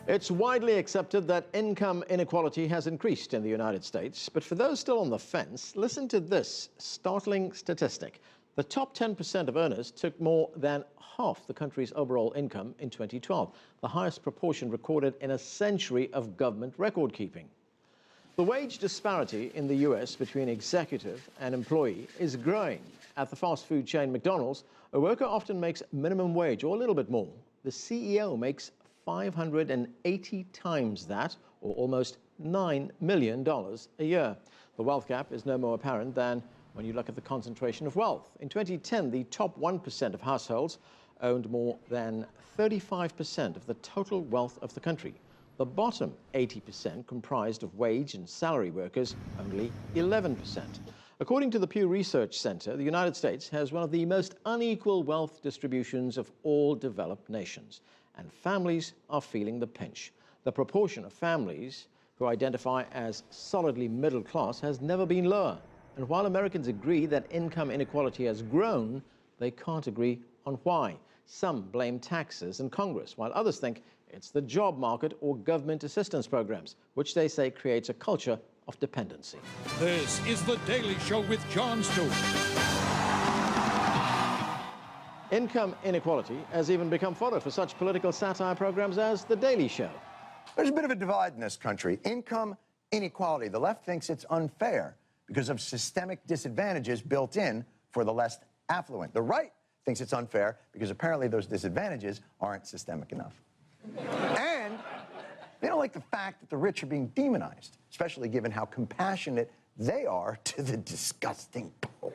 It's widely accepted that income inequality has increased in the United States, but for those still on the fence, listen to this startling statistic. The top 10% of earners took more than half the country's overall income in 2012, the highest proportion recorded in a century of government record-keeping. The wage disparity in the US between executive and employee is growing. At the fast food chain McDonald's, a worker often makes minimum wage or a little bit more. The CEO makes 580 times that, or almost $9 million a year. The wealth gap is no more apparent than when you look at the concentration of wealth. In 2010, the top 1% of households owned more than 35% of the total wealth of the country. The bottom 80% comprised of wage and salary workers, only 11%. According to the Pew Research Center, the United States has one of the most unequal wealth distributions of all developed nations, and families are feeling the pinch. The proportion of families who identify as solidly middle class has never been lower. And while Americans agree that income inequality has grown, they can't agree on why. Some blame taxes and Congress, while others think it's the job market or government assistance programs, which they say creates a culture of dependency. This is The Daily Show with Jon Stewart. Income inequality has even become fodder for such political satire programs as The Daily Show. There's a bit of a divide in this country. Income inequality. The left thinks it's unfair because of systemic disadvantages built in for the less affluent. The right thinks it's unfair because apparently those disadvantages aren't systemic enough. And they don't like the fact that the rich are being demonized, especially given how compassionate they are to the disgusting poor.